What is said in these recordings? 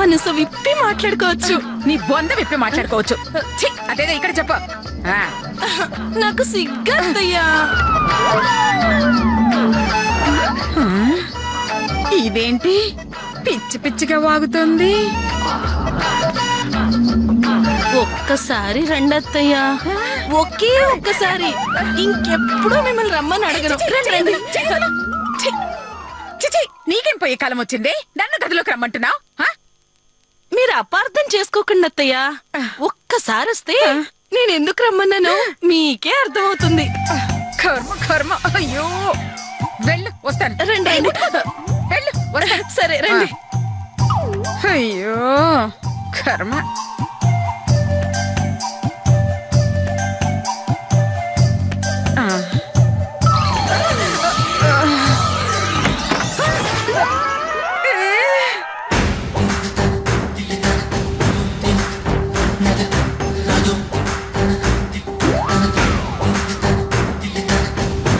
మనసు విప్పి మాట్లాడుకోవచ్చు. నీ బొంద విప్పి మాట్లాడుకోవచ్చు. అదేదో ఇక్కడ చెప్పు. నాకు సిగ్గు అత్తయ్యా. ఇదేంటి పిచ్చి పిచ్చిగా వాగుతుంది? ఒక్కసారి రండి అత్తయ్యా, ఒకే ఒక్కసారి. ఇంకెప్పుడు మిమ్మల్ని రమ్మని అడగను. రండి. నీకేం పోయే కాలం వచ్చింది? నన్ను గదిలోకి రమ్మంటున్నావు? మీరు అపార్థం చేసుకోకుండా అత్తయ్యా, ఒక్కసారి వస్తే నేను ఎందుకు రమ్మన్నాను మీకే అర్థమవుతుంది. కర్మ కర్మ. అయ్యో వెళ్ళు, వస్తాను. రండి. వెళ్ళు, వస్తాను. సరే రండి. అయ్యో కర్మ.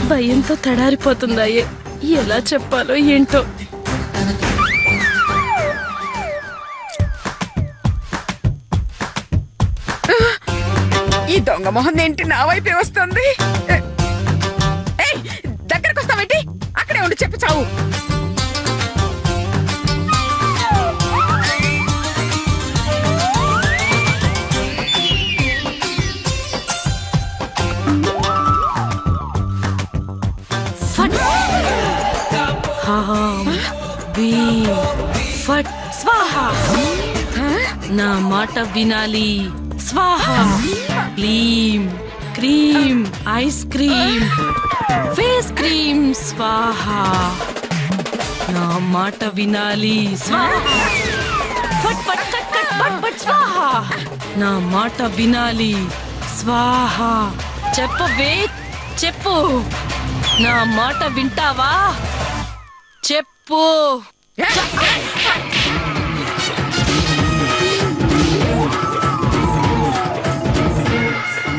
భయంతో తడారిపోతుందాయే, ఎలా చెప్పాలో ఏంటో. ఈ దొంగ మొహం ఏంటి నా వైపే వస్తుంది? దగ్గరకు వస్తావేంటి? అక్కడే ఉండి చెప్పి చావు. ఫట్ స్వాహా. నా మాట వినాలి. స్వాహా. క్లీం cream ice cream face cream స్వాహా. నా మాట వినాలి. స్వాహా. ఫట్ ఫట్ కట్ కట్ ఫట్ ఫట్ స్వాహా. నా మాట వినాలి. స్వాహా. చెప్పవే, చెప్పు. నా మాట వింటావా? చెప్పు.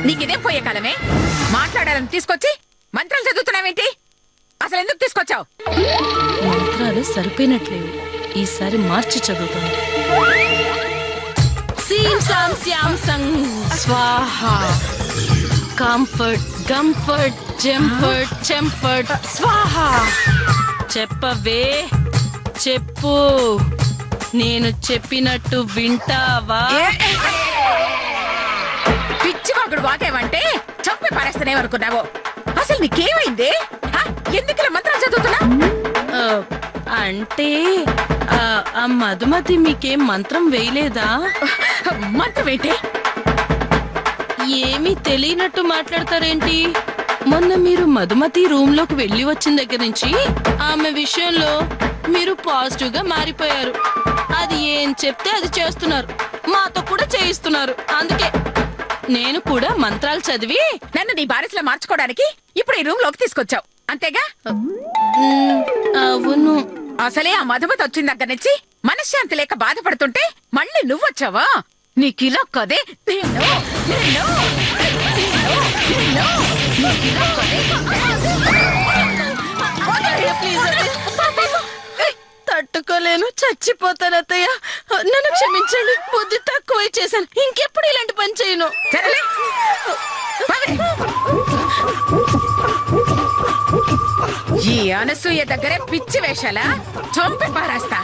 నీకిదేం పోయే కాలమే? మాట్లాడాలని తీసుకొచ్చి మంత్రాలు చదువుతున్నావేంటి? అసలు ఎందుకు తీసుకొచ్చావు? మంత్రాలు సరిపోయినట్లేవు, ఈసారి మార్చి చదువుతాను. సీం సాం శ్యాం సంగ్ స్వాహా. కంఫర్ట్ కంఫర్ట్ జంఫర్ట్ చెంఫర్ట్ స్వాహా. చెప్పవే, చెప్పు. నేను చెప్పినట్టు వింటావా? పిచ్చివాగుడు వాగేవంటే చంపి పారేస్తానేమనుకున్నావు? అసలు నీకేమైంది? ఎందుకు ఇలా మంత్రాలు చదువుతున్నా? అంటే ఆ మధుమతి మీకేం మంత్రం వేయలేదా? మంత్రం ఏంటి? ఏమీ తెలియనట్టు మాట్లాడతారేంటి? మొన్న మీరు మధుమతి రూమ్ లోకి వెళ్లి వచ్చిన దగ్గర నుంచి ఆమె విషయంలో మీరు పాజిటివ్ గా మారిపోయారు. అది ఏం చెప్తే అది చేస్తున్నారు, మాతో కూడా చేయిస్తున్నారు. అందుకే నేను కూడా మంత్రాలు చదివి నన్ను నీ బారిసలో మార్చుకోవడానికి ఇప్పుడు ఈ రూమ్ లోకి తీసుకొచ్చావు, అంతేగా? అవును. అసలే ఆ మధుమతి వచ్చిన దగ్గర నుంచి మనశ్శాంతి లేక బాధపడుతుంటే మళ్ళీ నువ్వొచ్చావా? నీకిలా కదే. తట్టుకోలేను, చచ్చిపోతాను అత్తయ్య. నన్ను క్షమించండి, బుద్ధి తక్కువ చేశాను. ఇంకెప్పుడు ఇలాంటి పని చేయను. ఈ అనసూయ దగ్గరే పిచ్చి వేషాలా? చంపి పారేస్తా.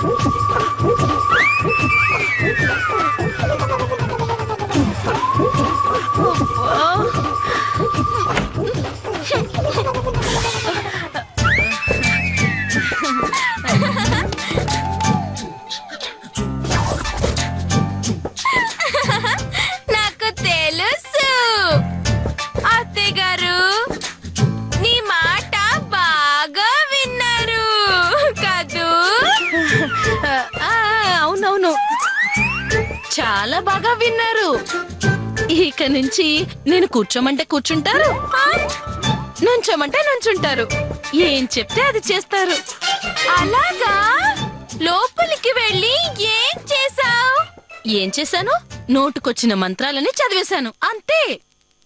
నాకు తెలుసు అత్తయ్య గారు, నీ మాట బాగా విన్నారు కదూ? అవునవును, చాలా బాగా విన్నారు. ఇక నుంచి నేను కూర్చోమంటే కూర్చుంటారు, నుంచోమంటే నుంచుంటారు. ఏం చెప్తే అది చేస్తారు. అలాగా? లోపలికి వెళ్ళి ఏం చేసావు? ఏం చేశాను? నోటుకొచ్చిన మంత్రాలని చదివేశాను, అంతే.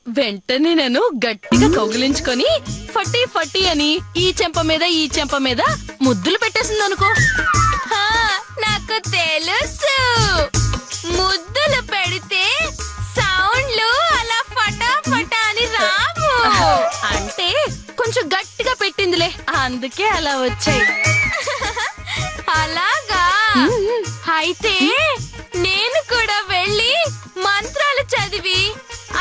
వెంటనే నేను గట్టిగా కౌగిలించుకొని ఫటీ ఫటీ అని ఈ చెంప మీద ఈ చెంప మీద ముద్దులు పెట్టేసింది అనుకో. నాకు తెలుసు. తెలుసు. ముద్దులు పెడితే సౌండ్లు అలా ఫటాఫటా అని రావు. అంటే కొంచెం గట్టిగా పెట్టిందిలే, అందుకే అలా వచ్చాయి. అలాగా? అయితే నేను కూడా వెళ్ళి మంత్రాలు చదివి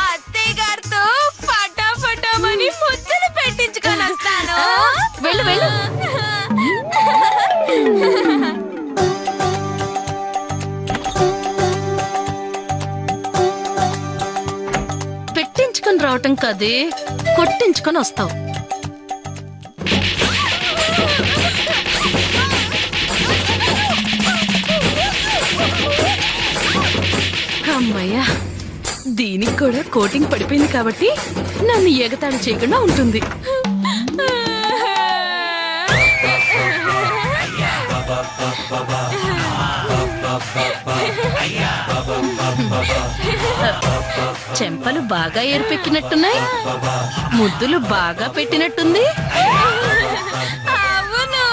అత్తయ్య గారితో ఫటాఫటామని ముద్దులు పెట్టించుకొని వస్తాను. వెళ్ళు వెళ్ళు. పెట్టించుకొని రావటం కదే, కొట్టించుకొని వస్తావు. అమ్మయ్యా, దీనికి కూడా కోటింగ్ పడిపోయింది కాబట్టి నన్ను ఎగతాళి చేయకుండా ఉంటుంది. చెంపలు బాగా ఏర్పెక్కినట్టున్నాయి, ముద్దులు బాగా పెట్టినట్టుంది. అవును,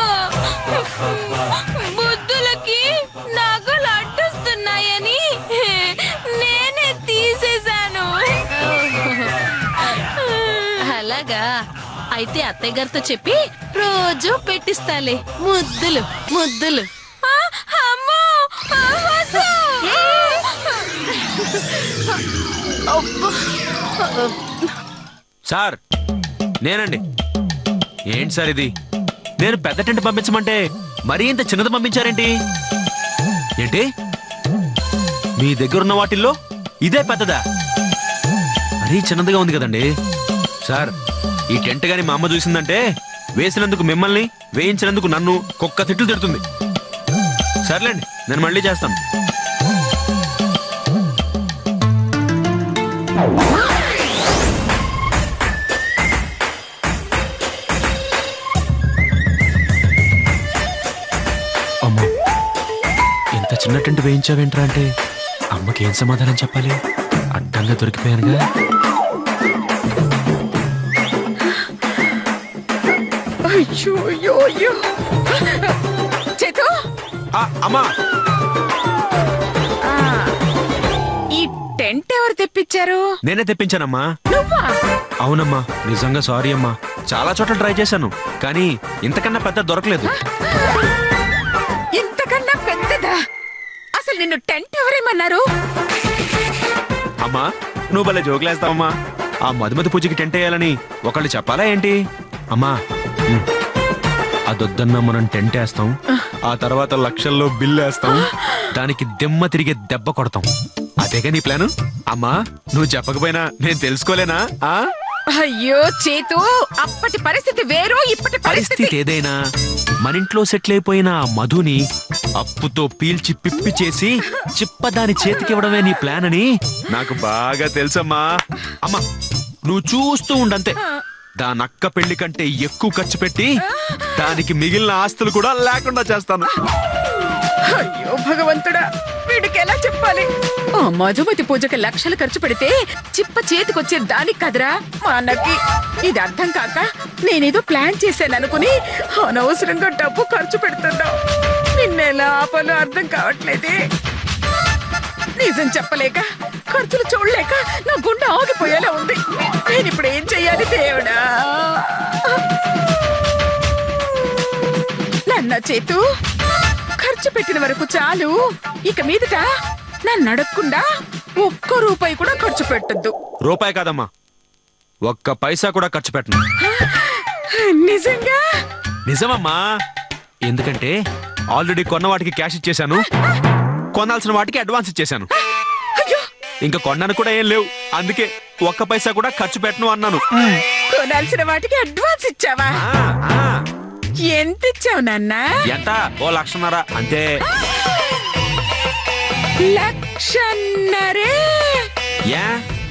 ముద్దులకి నగలు అడ్డొస్తున్నాయని నేనే తీసేశాను. అలాగా? అయితే అత్తయ్య గారితో చెప్పి రోజు పెట్టిస్తాలే ముద్దులు ముద్దులు. అమ్మో, వద్దు. సార్, నేనండి. ఏంటి సార్ ఇది? నేను పెద్ద టెంట్ పంపించమంటే మరీ ఇంత చిన్నది పంపించారేంటి? ఏంటి మీ దగ్గర ఉన్న వాటిల్లో ఇదే పెద్దదా? మరీ చిన్నదిగా ఉంది కదండి. సార్, ఈ టెంట్ గాని మా అమ్మ చూసిందంటే వేసినందుకు మిమ్మల్ని, వేయించినందుకు నన్ను కుక్క తిట్లు తిడుతుంది. సర్లేండి, నేను మళ్ళీ చేస్తాను. అమ్మో, ఎంత చిన్న టెంట్ వేయించావేంట్రా అంటే అమ్మకి ఏం సమాధానం చెప్పాలి? అడ్డంగా దొరికిపోయానుగా. అయ్యో అయ్యో అయ్యో. చేతు, అమ్మా, ఈ టెంట్ ఎవరు తెప్పించారు? నేనే తెప్పించానమ్మా. నువ్వా? అవునమ్మా, నిజంగా సారీ అమ్మా. చాలా చోట్ల ట్రై చేశాను, కానీ ఇంతకన్నా పెద్ద దొరకలేదు. ఇంతకన్నా పెద్దదా? అసలు నిన్ను టెంట్ ఎవరేమన్నారు? అమ్మా, నువ్వు భలే జోకులేస్తావమ్మా. ఆ మధుమతి పూజకి టెంట్ వేయాలని ఒకళ్ళు చెప్పాలా ఏంటి? అమ్మా, అదొద్దన్నా మనం టెంట్ వేస్తాం, ఆ తర్వాత లక్షల్లో బిల్లు వేస్తాం, దానికి దిమ్మ తిరిగి దెబ్బ కొడతాం. అదేగా నీ ప్లాను? అమ్మా, నువ్వు చెప్పకపోయినా నేను తెలుసుకోలేనా? అయ్యో చేతు, అప్పటి పరిస్థితి వేరు, ఇప్పటి పరిస్థితి ఏదైనా మన ఇంట్లో సెటిల్ అయిపోయిన ఆ మధుని అప్పుతో పీల్చి పిప్పి చేసి చిప్పదాని చేతికివ్వడమే నీ ప్లాన్ అని నాకు బాగా తెలుసమ్మా. అమ్మా, నువ్వు చూస్తూ ఉండంతే. దానక్క పెళ్లి కంటే ఎక్కువ ఖర్చు పెట్టి దానికి మిగిలిన ఆస్తులు కూడా లేకుండా చేస్తాను. అయ్యో భగవంతుడా, వీడికి ఎలా చెప్పాలి? ఆ మధుమతి పూజకి లక్షలు ఖర్చు పెడితే చిప్ప చేతికొచ్చే దానికి కదరా మా అన్నకి. ఇది అర్థం కాక నేనేదో ప్లాన్ చేశాను అనుకుని అనవసరంగా డబ్బు ఖర్చు పెడుతున్నావు. నిన్నెలా ఆపాలో అర్థం కావట్లేదే. నిజం చెప్పలేక, ఖర్చులు చూడలేక నా గుండె ఆగిపోయేలా ఉంది. నేను ఇప్పుడు ఏం చెయ్యాలి దేవుడా? నన్న చేతు, ఖర్చు పెట్టిన వరకు చాలు. ఇక మీదట నన్ను అడగకుండా ఒక్క రూపాయి కూడా ఖర్చు పెట్టద్దు. రూపాయి కాదమ్మా, ఒక్క పైసా కూడా ఖర్చు పెట్టను. నిజంగా? నిజమమ్మా. ఎందుకంటే ఆల్రెడీ కొన్న వాటికి క్యాష్ ఇచ్చేశాను, కొనాల్సిన వాటికి అడ్వాన్స్ ఇచ్చేశాను. ఇంకా కొన్నాను కూడా ఏం లేవు, అందుకే ఒక్క పైసా కూడా ఖర్చు పెట్టను అన్నాను. కొనాల్సిన వాటికి అడ్వాన్స్ ఇచ్చావా? ఎంత ఇచ్చావు నాన్న? ఎంత? 1,00,000 అంతే. 1,00,000? ఏ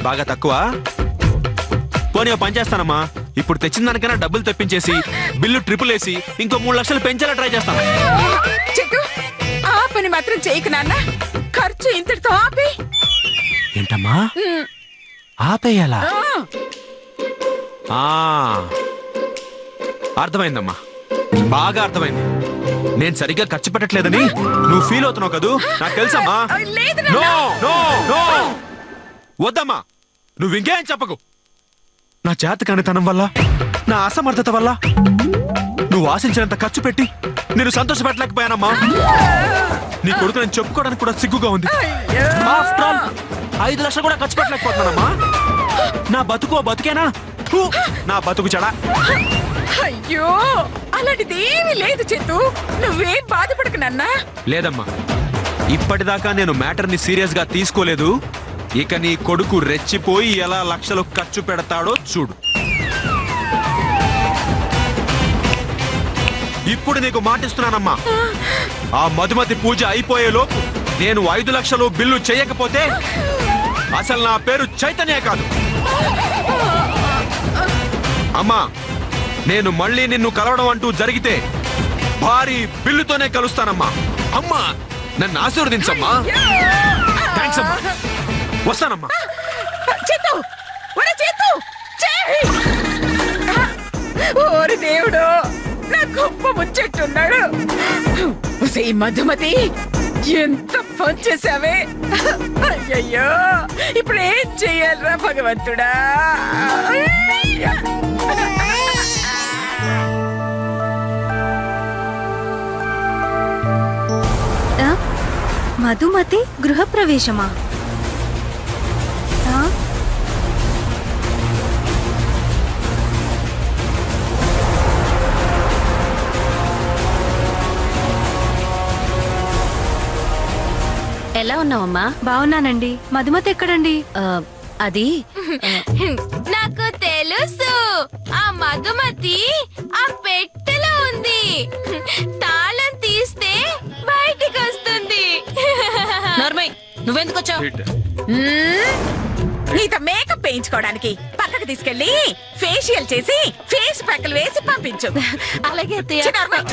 బాగా తక్కువ? పోనీ పని చేస్తానమ్మా, ఇప్పుడు తెచ్చిన దానికైనా డబ్బులు తెప్పించేసి బిల్లు ట్రిపుల్ వేసి ఇంకో 3 లక్షలు పెంచేలా ట్రై చేస్తాను. చెట్టు, ఆ పని మాత్రం చేయకు నాన్న. ఖర్చు ఇంతటితో ఆపి. ఏంటమ్మా ఆపేయాలా? అర్థమైందమ్మా, బాగా అర్థమైంది. నేను సరిగ్గా ఖర్చు పెట్టట్లేదని నువ్వు ఫీల్ అవుతున్నావు కదూ, నాకు తెలుసమ్మా. లేదు నో నాన్న. నో నో వద్దమ్మా, నువ్వు ఇంకేం చెప్పకు. నా చేతకానితనం వల్ల, నా అసమర్థత వల్ల నువ్వు ఆశించినంత ఖర్చు పెట్టి నేను సంతోషపెట్టలేకపోయానమ్మా. నీ కొడుకు నేను చెప్పుకోవడానికి కూడా సిగ్గుగా ఉంది. ఆఫ్టర్ ఆల్ 5 లక్షలు కూడా ఖర్చు పెట్టలేకపోతున్నానమ్మా. నా బతుకు బతుకేనా? ఫు, నా బతుకు చెడా. అయ్యో అలాంటిదేమీ లేదు చేతు, నువ్వేం బాధపడకు నాన్న. లేదమ్మా, ఇప్పటిదాకా నేను మ్యాటర్ని సీరియస్ గా తీసుకోలేదు. ఇక నీ కొడుకు రెచ్చిపోయి ఎలా లక్షలు ఖర్చు పెడతాడో చూడు. ఇప్పుడు నీకు మాటిస్తున్నానమ్మా, ఆ మధుమతి పూజ అయిపోయేలోపు నేను 5 లక్షలు బిల్లు చేయకపోతే అసలు నా పేరు చైతన్య కాదు. అమ్మా, నేను మళ్ళీ నిన్ను కలవడం అంటూ జరిగితే భారీ బిల్లుతోనే కలుస్తానమ్మా. అమ్మా, నన్ను ఆశీర్వదించమ్మా. థ్యాంక్స్ అమ్మా, వస్తానమ్మా. చేతు, ఒరే చేతు, చేయి. ఓరి దేవుడు, నా గొప్ప ముచ్చెట్టున్నాడు. ఒసే మధుమతి, ఎంత పని చేసావే. అయ్యయ్యో, ఇప్పుడు ఏం చెయ్యాలరా భగవంతుడా. మధుమతి గృహప్రవేశమా? ఎలా ఉన్నావమ్మా? బాగున్నానండి. మధుమతి ఎక్కడండి? అది నాకు తెలుసు, ఆ మధుమతి ఆ పెట్టెలో ఉంది. తాళం తీస్తే బయటికి వస్తుంది. నార్మల్, నువ్వెందుకు వచ్చావు? నీతో మేకప్ వేయించుకోవడానికి పక్కకు తీసుకెళ్లి ఫేషియల్ చేసి ఫేస్ ప్యాక్లు వేసి పంపించు. అలాగే అత్తయ్య. చిన్న అమ్మాయి.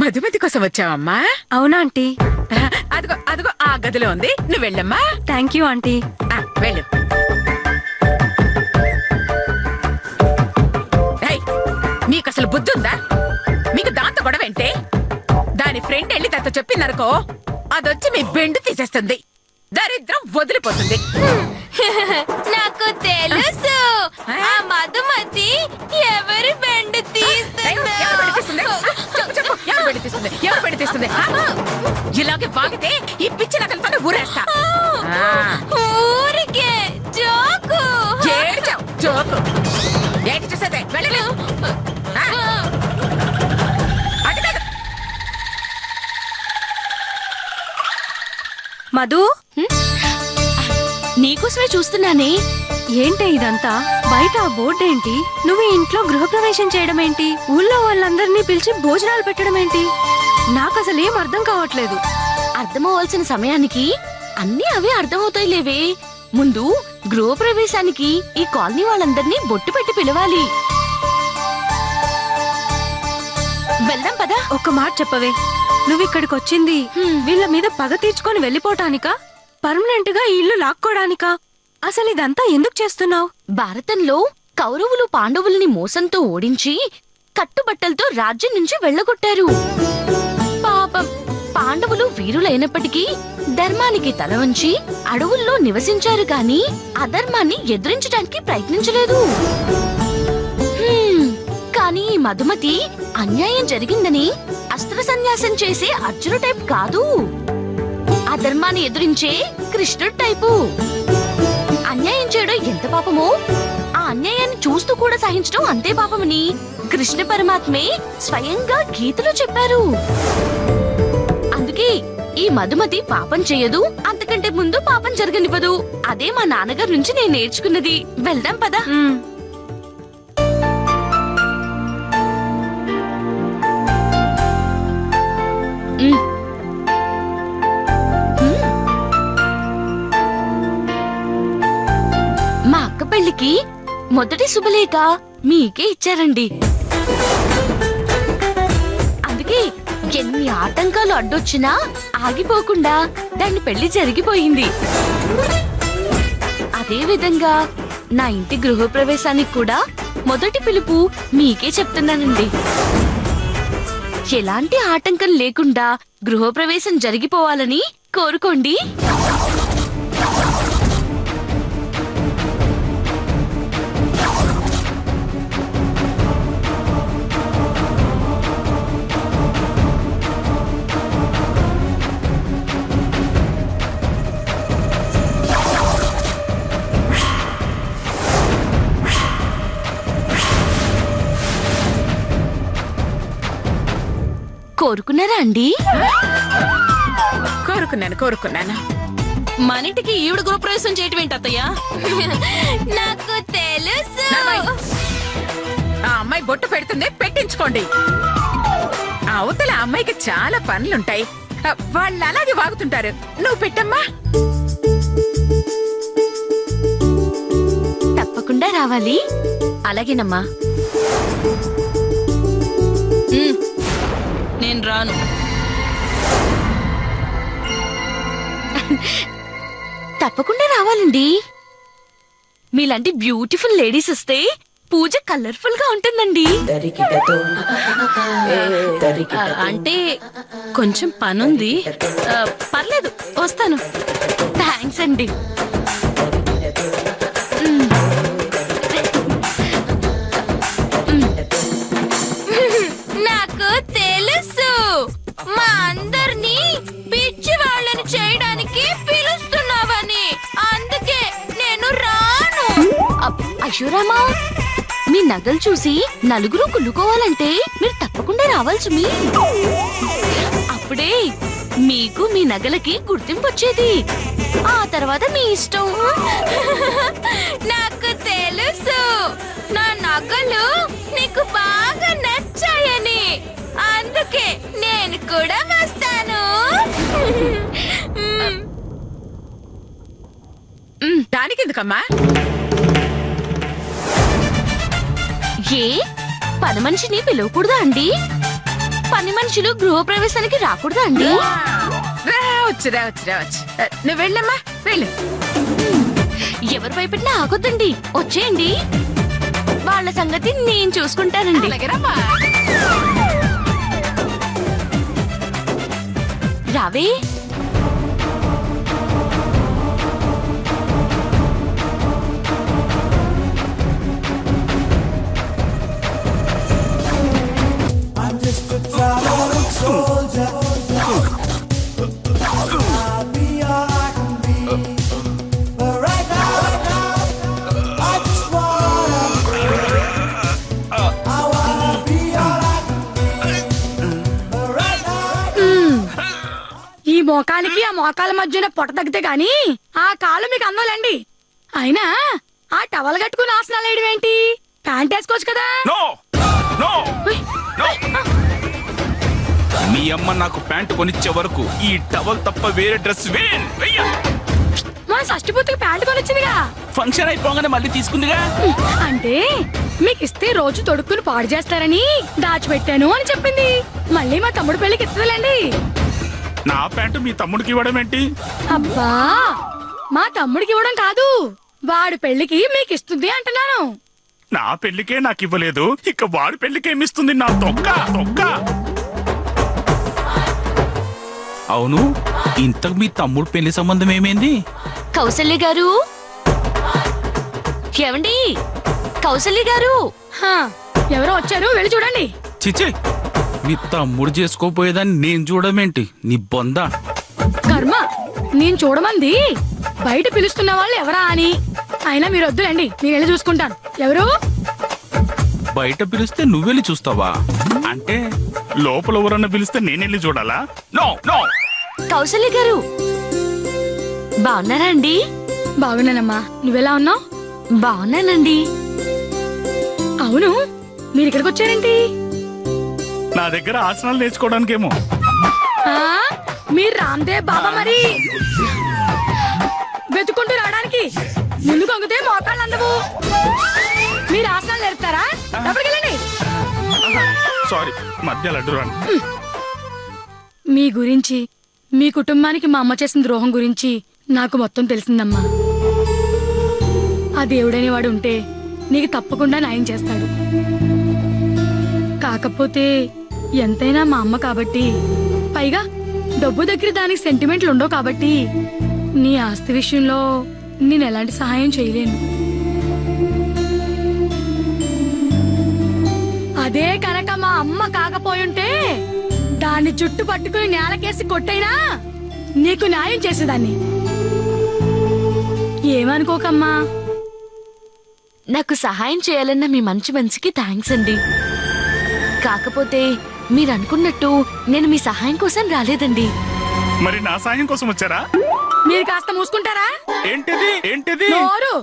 మధుమతి కోసం వచ్చావమ్మా? అవునా ఆంటీ? అదిగో అదిగో ఆ గదిలో ఉంది, నువ్వు వెళ్ళమ్మా. Thank you aunty. వెళ్ళు. మీకు అసలు బుద్ధి ఉందా? మీకు దాంతో గొడవ ఏంటే? దాని ఫ్రెండ్ వెళ్ళి దాంతో చెప్పిందనుకో, అదొచ్చి మీ బెండు తీసేస్తుంది, దరిద్రం వదిలిపోతుంది. నాకు తెలుసు, ఆ మధుమతి ఎవరి బెండు తీస్తుందో. ఇలాగే వాగితే ఈ పిచ్చి నకలతోనే ఊరేస్తా. ఊరికే జోకు. ఏడ్చావు, జోకు ఏంటి చూసేదే? వెళ్ళలేదు. మధు, నీకోసమే చూస్తున్నానే. ఏంటి ఇదంతా? బయట ఆ బోర్డు ఏంటి? నువ్వు ఈ ఇంట్లో గృహప్రవేశం చేయడం ఏంటి? ఊళ్ళో వాళ్ళందరినీ పిలిచి భోజనాలు పెట్టడం ఏంటి? నాకు అసలు ఏం అర్థం కావట్లేదు. అర్థమవలసిన సమయానికి అన్నీ అవే అర్థమవుతాయి లేవే. ముందు గృహప్రవేశానికి ఈ కాలనీ వాళ్ళందరినీ బొట్టు పెట్టి పిలవాలి. వెళ్దాం పదా. ఒక్క మాట చెప్పవే, నువ్వు ఇక్కడికి వచ్చింది వీళ్ళ మీద పగ తీర్చుకొని వెళ్ళిపోవటానికా? పర్మనెంట్ గా ఈ ఇల్లు లాక్కోడానికా? అసలు ఇదంతా ఎందుకు చేస్తున్నావు? భారతంలో కౌరవులు పాండవుల్ని మోసంతో ఓడించి కట్టుబట్టలతో రాజ్యం నుంచి వెళ్ళగొట్టారు. పాపం పాండవులు వీరులైనప్పటికీ ధర్మానికి తల వంచి అడవుల్లో నివసించారు గాని అధర్మాన్ని ఎదిరించడానికి ప్రయత్నించలేదు. కానీ ఈ మధుమతి అన్యాయం జరిగిందని అస్త్ర సన్యాసం చేసే అర్జున టైప్ కాదు, అధర్మాన్ని ఎదిరించే కృష్ణుడు టైపు. అన్యాయం చేయడం ఎంత పాపమో ఆ అన్యాయాన్ని చూస్తూ కూడా సహించడం అంతే పాపమని కృష్ణ పరమాత్మే స్వయంగా గీతలో చెప్పారు. అందుకే ఈ మధుమతి పాపం చేయదు, అంతకంటే ముందు పాపం జరగనివ్వదు. అదే మా నాన్నగారి నుంచి నేను నేర్చుకున్నది. వెళ్దాం పదా. మా అక్క పెళ్లికి మొదటి శుభలేఖ మీకే ఇచ్చారండి. అందుకే ఎన్ని ఆటంకాలు అడ్డొచ్చినా ఆగిపోకుండా దాని పెళ్లి జరిగిపోయింది. అదే విధంగా నా ఇంటి గృహప్రవేశానికి కూడా మొదటి పిలుపు మీకే చెప్తున్నానండి. ఎలాంటి ఆటంకం లేకుండా గృహప్రవేశం జరిగిపోవాలని కోరుకోండి. కోరుకున్నారా అండి? కోరుకున్నాను. మన ఇంటికి ఈవిడ గృహప్రవేశం చేయటం ఏంటి అత్తయ్య? నాకు తెలుసు. ఆ అమ్మాయి బొట్టు పెడుతుంది, పెట్టించుకోండి. అవతల అమ్మాయికి చాలా పనులుంటాయి, వాళ్ళు అలాగే వాగుతుంటారు. నువ్వు పెట్టమ్మా. తప్పకుండా రావాలి. అలాగేనమ్మా. నేను రాను. తప్పకుండా రావాలండి. మీలాంటి బ్యూటిఫుల్ లేడీస్ వస్తే పూజ కలర్ఫుల్ గా ఉంటుందండి. అంటే కొంచెం పనుంది. పర్లేదు, వస్తాను. థ్యాంక్స్ అండి. నాకు తెలుసు, మా అందరినీ పిచ్చి వాళ్ళని చేయడానికి పిలుస్తున్నావని. అందుకే నేను రాను. అయ్యోరామా, మీ నగలు చూసి నలుగురు కుళ్ళుకోవాలంటే మీరు తప్పకుండా రావాల్సి. అప్పుడే మీకు మీ నగలకి గుర్తింపు వచ్చేది. ఆ తర్వాత మీ ఇష్టం. నాకు తెలుసు, నా నగలు నీకు బాగా నచ్చాయని. అందుకే నేను కూడా వస్తాను. దానికి ఎందుకమ్మా? ఏ పని మనిషిని పిలవకూడదా అండి? పని మనుషులు గృహప్రవేశానికి రాకూడదా అండి? రావచ్చు. నువ్వు వెళ్ళమ్మా, వెళ్ళు. ఎవరు భయపడినా ఆగొద్దండి, వచ్చేయండి. వాళ్ళ సంగతి నేను చూసుకుంటానండి. రావే. ఈ మోకాలికి ఆ మోకాల మధ్యన పొట్ట తగ్గితే గాని ఆ కాలు మీకు అందోలండి. అయినా ఆ టవల్ కట్టుకుని ఆసనాలు వేయడం ఏంటి? ప్యాంట్ వేసుకోవచ్చు కదా. మీ అమ్మ నాకు ప్యాంటు కొనిచ్చే వరకు ఈ టవల్ తప్ప వేరే డ్రెస్ మన షష్టిపూర్తికి ప్యాంట్ కొనిచ్చిందిగా. ఫంక్షన్ అయిపోగానే మళ్ళీ తీసుకుందిగా. అంటే మీకు ఇస్తే రోజు తొడుక్కుని పాడు చేస్తారని దాచిపెట్టాను అని చెప్పింది. మళ్ళీ మా తమ్ముడు పెళ్లికి ఇస్తుందిలేండి. నా ప్యాంటు మీ తమ్ముడికి ఇవ్వడం ఏంటి? అబ్బా, మా తమ్ముడికి ఇవ్వడం కాదు, వాడు పెళ్లికి మీకు ఇస్తుంది అంటున్నాను. నా పెళ్లికే నాకు ఇవ్వలేదు, ఇక వాడి పెళ్లికేమిస్తుంది? నా తొక్క. అవును, ఇంతకు మీ తమ్ముడు పెళ్లి సంబంధం ఏమైంది? కౌసల్య గారు, ఏమండి? కౌసల్య గారు, ఎవరో వచ్చారు, వెళ్ళి చూడండి. చిచి, మీ తమ్ముడు చేసుకోపోయేదాన్ని నేను చూడమేంటి? నీ బొంద కర్మ, నేను చూడమంది బయట పిలుస్తున్న వాళ్ళు ఎవరా అని. అయినా మీరు వద్దులండి, నేను వెళ్ళి చూసుకుంటాను. ఎవరు? బయట పిలిస్తే నువ్వెళ్ళి చూస్తావా? అంటే లోపల ఎవరన్నా పిలిస్తే నేనెళ్ళి చూడాలా? నో. కౌసల్య గారు, బాగున్నారా అండి? బాగున్నానమ్మా, నువ్వెలా ఉన్నావు? బాగున్నానండి. అవును, మీరు ఇక్కడికి వచ్చారేంటి? నా దగ్గర ఆసనాలు నేర్చుకోవడానికేమో. మీరు రామ్దేవ్ బాబా మరి వెతుకుంటూ రావడానికి. ముందు కొంగితే మోకాళ్ళు అందవు. మీరు ఆసనాలు నేర్పుతారా? లోపలికెళ్ళండి. సారీ, మధ్య లడ్డు రాను. మీ గురించి, మీ కుటుంబానికి మా అమ్మ చేసిన ద్రోహం గురించి నాకు మొత్తం తెలిసిందమ్మా. ఆ దేవుడనేవాడు ఉంటే నీకు తప్పకుండా న్యాయం చేస్తాడు. కాకపోతే ఎంతైనా మా అమ్మ కాబట్టి, పైగా డబ్బు దగ్గర దానికి సెంటిమెంట్లు ఉండవు కాబట్టి నీ ఆస్తి విషయంలో నేను ఎలాంటి సహాయం చేయలేను. అదే కనుక మా అమ్మ కాకపోయుంటే దాన్ని జుట్టు పట్టుకుని నేలకేసి కొట్టైనా నీకు న్యాయం చేసేదాన్ని. ఏమనుకోకమ్మా. నాకు సహాయం చేయాలన్న మీ మంచి మనసుకి థ్యాంక్స్ అండి. కాకపోతే మీరు అనుకున్నట్టు నేను మీ సహాయం కోసం రాలేదండి. మరి నా సాయం కోసం వచ్చారా? మీరు కాస్త మూసుకుంటారా? ఏంటిది ఏంటిది? నోరు.